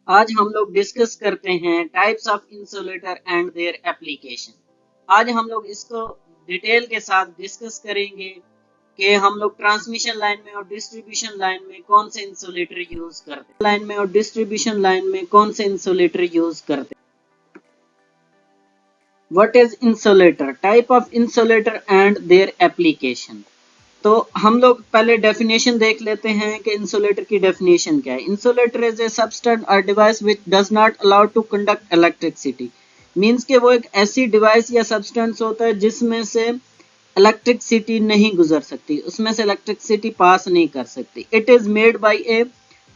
आज हम लोग डिस्कस करते हैं types of insulator and their application. आज हम लोग इसको डिटेल के साथ डिस्कस करेंगे कि हम लोग ट्रांसमिशन लाइन में और डिस्ट्रीब्यूशन लाइन में कौन से इंसुलेटर यूज करते हैं, लाइन में और डिस्ट्रीब्यूशन लाइन में कौन से इंसुलेटर यूज करते हैं। What is insulator, type of insulator and their application. तो हम लोग पहले डेफिनेशन देख लेते हैं कि इंसुलेटर की डेफिनेशन क्या है। इंसुलेटर इज ए सबस्टेंस और device which does not allow to conduct electricity. Means के वो एक ऐसी डिवाइस या सबस्टेंस होता है जिसमें से इलेक्ट्रिसिटी नहीं गुजर सकती, उसमें से इलेक्ट्रिसिटी पास नहीं कर सकती। It is made by a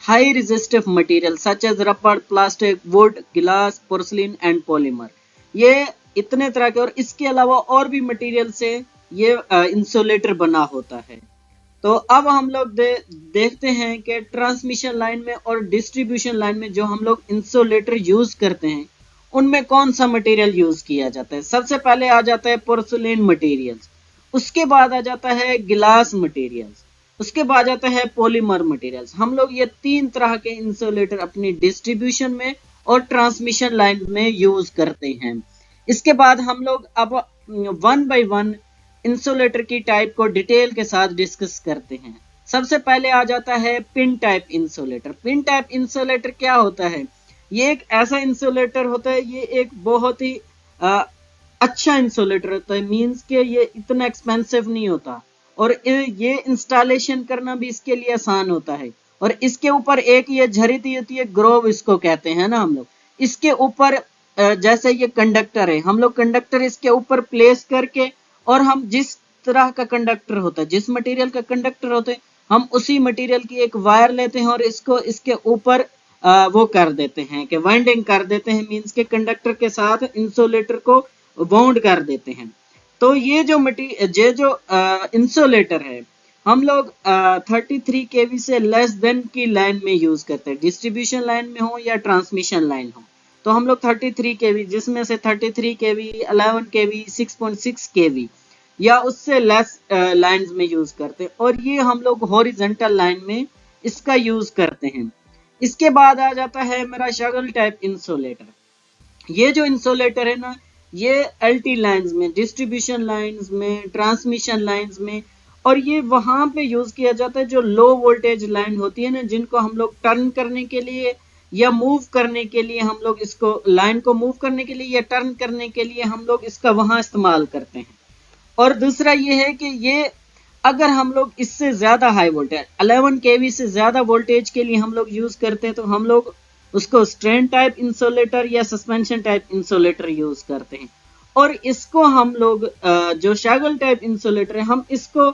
high resistive material such as rubber, plastic, wood, glass, porcelain and polymer. ये इतने तरह के और इसके अलावा और भी मटेरियल से ये इंसुलेटर बना होता है। तो अब हम लोग देखते हैं कि ट्रांसमिशन लाइन में और डिस्ट्रीब्यूशन लाइन में जो हम लोग इंसुलेटर यूज करते हैं उनमें कौन सा मटेरियल यूज किया जाता है। सबसे पहले आ जाता है पोर्सिलिन मटेरियल्स, उसके बाद आ जाता है गिलास मटेरियल्स, उसके बाद आता है पॉलीमर मटेरियल्स। हम लोग ये तीन तरह के इंसुलेटर अपनी डिस्ट्रीब्यूशन में और ट्रांसमिशन लाइन में यूज करते हैं। इसके बाद हम लोग अब वन बाय वन इंसुलेटर की टाइप को डिटेल के साथ डिस्कस करते हैं। सबसे पहले आ जाता है pin type insulator. Pin type insulator क्या होता है? ये एक ऐसा इंसुलेटर होता है, ये एक बहुत ही अच्छा इंसुलेटर होता है। मींस के ये इतना एक्सपेंसिव नहीं होता और ये इंस्टॉलेशन करना भी इसके लिए आसान होता है। और इसके ऊपर एक ये झरी दी होती है, ग्रोव इसको कहते हैं ना हम लोग। इसके ऊपर जैसे ये कंडक्टर है, हम लोग कंडक्टर इसके ऊपर प्लेस करके और हम जिस तरह का कंडक्टर होता है, जिस मटेरियल का कंडक्टर होता है, हम उसी मटेरियल की एक वायर लेते हैं और इसको इसके ऊपर वो कर देते हैं कि वाइंडिंग कर देते हैं। मींस के कंडक्टर के साथ इंसुलेटर को बाउंड कर देते हैं। तो ये जो इंसुलेटर है हम लोग 33 kV से लेस देन की लाइन में यूज करते हैं, डिस्ट्रीब्यूशन लाइन में हो या ट्रांसमिशन लाइन हो। तो हम लोग 33 kV, जिसमें से 33 kV, 11 kV, 6.6 kV या उससे लेस लाइंस में यूज करते हैं। और ये हम लोग हॉरिजॉन्टल लाइन में इसका यूज करते हैं। इसके बाद आ जाता है मेरा शगल टाइप इंसुलेटर। ये जो इंसुलेटर है ना, ये एलटी लाइंस में, डिस्ट्रीब्यूशन लाइंस में, ट्रांसमिशन लाइंस में, और ये वहां पे यूज किया जाता है जो लो वोल्टेज लाइन होती है ना, जिनको हम लोग टर्न करने के लिए या मूव करने के लिए, हम लोग इसको लाइन को मूव करने के लिए या टर्न करने के लिए हम लोग इसका वहां इस्तेमाल करते हैं। और दूसरा ये है कि ये अगर हम लोग इससे ज्यादा हाई वोल्टेज 11 kV से ज्यादा वोल्टेज के लिए हम लोग यूज करते हैं तो हम लोग उसको स्ट्रैंड टाइप इंसुलेटर या सस्पेंशन टाइप इंसुलेटर यूज करते हैं। और इसको हम लोग जो शैगल टाइप इंसुलेटर है, हम इसको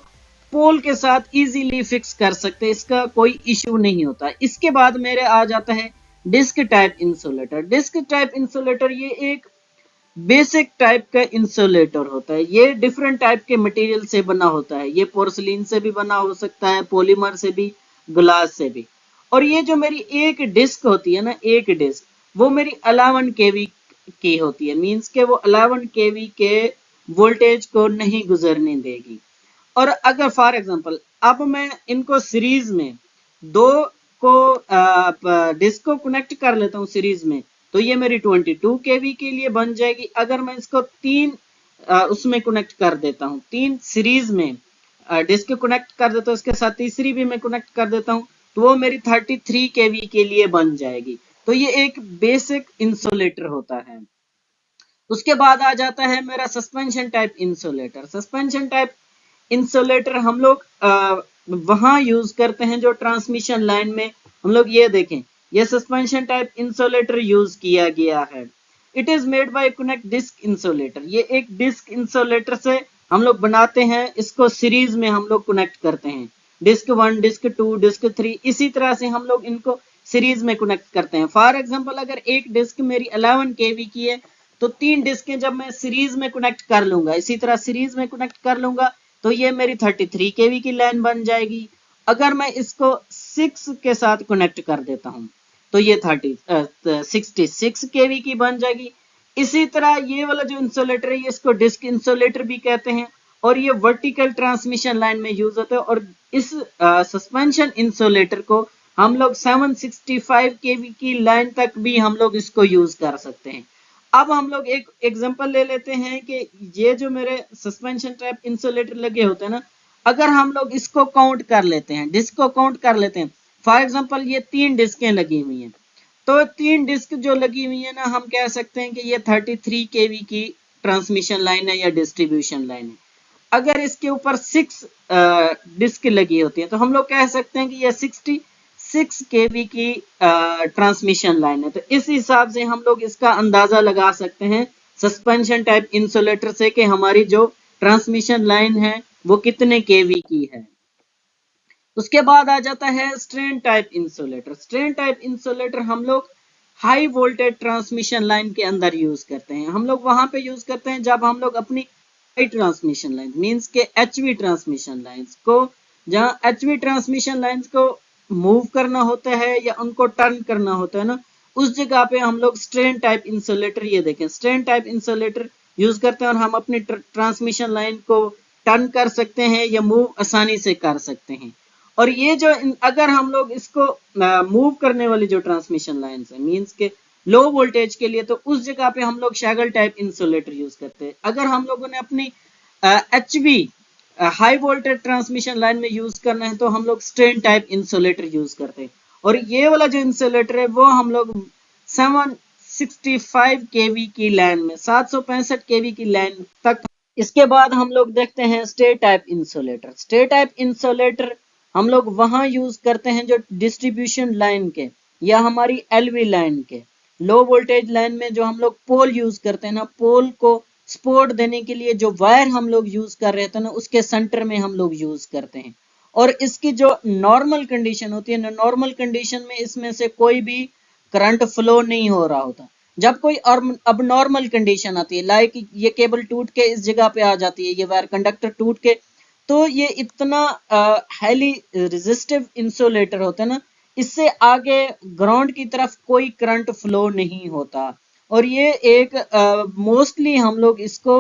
पोल के साथ इजीली फिक्स कर सकते हैं, इसका कोई इश्यू नहीं होता। इसके बाद मेरे आ जाता है disc type insulator. Disc type insulator ये एक बेसिक टाइप का इंसुलेटर होता है। ये डिफरेंट टाइप के मटेरियल से बना होता है। ये पोर्सिलिन से भी बना हो सकता है, पॉलीमर से भी, ग्लास से भी। और ये जो मेरी एक डिस्क होती है ना, एक डिस्क वो मेरी 11 kV की होती है। मींस के वो 11 kV के वोल्टेज को नहीं गुजरने देगी। और अगर फॉर एग्जांपल अब मैं इनको सीरीज में दो को डिस्क को कनेक्ट कर लेता हूँ सीरीज में, तो ये मेरी 22 kV के लिए बन जाएगी। अगर मैं इसको तीन उसमें कनेक्ट कर देता हूँ, तीन सीरीज में डिस्क कनेक्ट कर देता हूँ, इसके साथ तीसरी भी मैं कनेक्ट कर देता हूँ, तो वो मेरी 33 kV के लिए बन जाएगी। तो ये एक बेसिक इंसुलेटर होता है। उसके बाद आ जाता है मेरा suspension type insulator. Suspension type insulator हम लोग वहां यूज करते हैं जो ट्रांसमिशन लाइन में। हम लोग ये देखें, ये सस्पेंशन टाइप इंसुलेटर यूज किया गया है। It is made by connect disc insulator. ये एक डिस्क इंसुलेटर से हम लोग बनाते हैं, इसको सीरीज में हम लोग कनेक्ट करते हैं। डिस्क 1, डिस्क 2, डिस्क 3, इसी तरह से हम लोग इनको सीरीज में कनेक्ट करते हैं। फॉर एग्जाम्पल अगर एक डिस्क मेरी 11 kV की है तो तीन डिस्कें जब मैं सीरीज में कनेक्ट कर लूंगा, इसी तरह सीरीज में कनेक्ट कर लूंगा, तो ये मेरी 33 kV की लाइन बन जाएगी। अगर मैं इसको 6 के साथ कनेक्ट कर देता हूं तो ये 66 kV की बन जाएगी। इसी तरह ये वाला जो इंसुलेटर है, इसको डिस्क इंसुलेटर भी कहते हैं और ये वर्टिकल ट्रांसमिशन लाइन में यूज होता है। और इस सस्पेंशन इंसुलेटर को हम लोग 765 केवी की लाइन तक भी हम लोग इसको यूज कर सकते हैं। अब हम लोग एक एग्जांपल ले लेते हैं कि ये जो मेरे सस्पेंशन टाइप इंसुलेटर लगे होते हैं ना, अगर हम लोग इसको काउंट कर लेते हैं, डिस्क को काउंट कर लेते हैं, फॉर एग्जांपल ये 3 डिस्कें लगी हुई हैं, तो 3 डिस्क जो लगी हुई है ना, हम कह सकते हैं कि ये 33 केवी की ट्रांसमिशन लाइन है या डिस्ट्रीब्यूशन लाइन है। अगर इसके ऊपर 6 डिस्क लगी होती है तो हम लोग कह सकते हैं कि ये 66 केवी की ट्रांसमिशन लाइन है। तो इस हिसाब से हम लोग इसका अंदाजा लगा सकते हैं सस्पेंशन टाइप इंसुलेटर से कि हमारी जो ट्रांसमिशन लाइन है वो कितने केवी की है। उसके बाद आ जाता है strain type insulator. Strain type insulator हम लोग हाई वोल्टेज ट्रांसमिशन लाइन के अंदर यूज करते हैं। हम लोग वहां पे यूज करते हैं जब हम लोग अपनी हाई ट्रांसमिशन लाइन मींस के एचवी ट्रांसमिशन लाइंस को, जहां एचवी ट्रांसमिशन लाइंस को मूव करना होता है या उनको टर्न करना होता है ना, उस जगह पे हम लोग स्ट्रेन टाइप इंसुलेटर, ये देखें स्ट्रेन टाइप इंसुलेटर यूज करते हैं और हम अपनी ट्रांसमिशन लाइन को टर्न कर सकते हैं या मूव आसानी से कर सकते हैं। और ये जो अगर हम लोग इसको मूव करने वाली जो ट्रांसमिशन लाइंस है मींस के लो वोल्टेज के लिए, तो उस जगह पे हम लोग शैगल टाइप इंसुलेटर यूज करते हैं। अगर हम लोगों ने अपनी HV high voltage transmission line में यूज करना है तो हम लोग स्ट्रेन टाइप इंसुलेटर यूज करते हैं। और ये वाला जो इंसुलेटर है वो हम लोग 765 केवी की लाइन में, 765 केवी की लाइन तक। इसके बाद हम लोग देखते हैं stay type insulator. Stay type insulator हम लोग वहां यूज करते हैं जो डिस्ट्रीब्यूशन लाइन के या हमारी एलवी लाइन के, लो वोल्टेज लाइन में जो हम लोग पोल यूज करते हैं ना, पोल को सपोर्ट देने के लिए जो वायर हम लोग यूज कर रहे थे ना, उसके सेंटर में हम लोग यूज करते हैं। और इसकी जो नॉर्मल कंडीशन होती है ना, नॉर्मल कंडीशन में इसमें से कोई भी करंट फ्लो नहीं हो रहा होता। जब कोई अब नॉर्मल कंडीशन आती है, लाइक ये केबल टूट के इस जगह पे आ जाती है, ये वायर कंडक्टर टूट के, तो ये इतना हाईली रेजिस्टिव इंसुलेटर होता है ना, इससे आगे ग्राउंड की तरफ कोई करंट फ्लो नहीं होता। और ये एक मोस्टली हम लोग इसको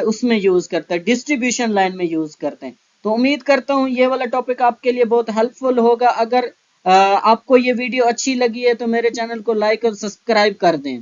उसमें यूज करते हैं, डिस्ट्रीब्यूशन लाइन में यूज करते हैं। तो उम्मीद करता हूँ ये वाला टॉपिक आपके लिए बहुत हेल्पफुल होगा। अगर आपको ये वीडियो अच्छी लगी है तो मेरे चैनल को लाइक और सब्सक्राइब कर दें।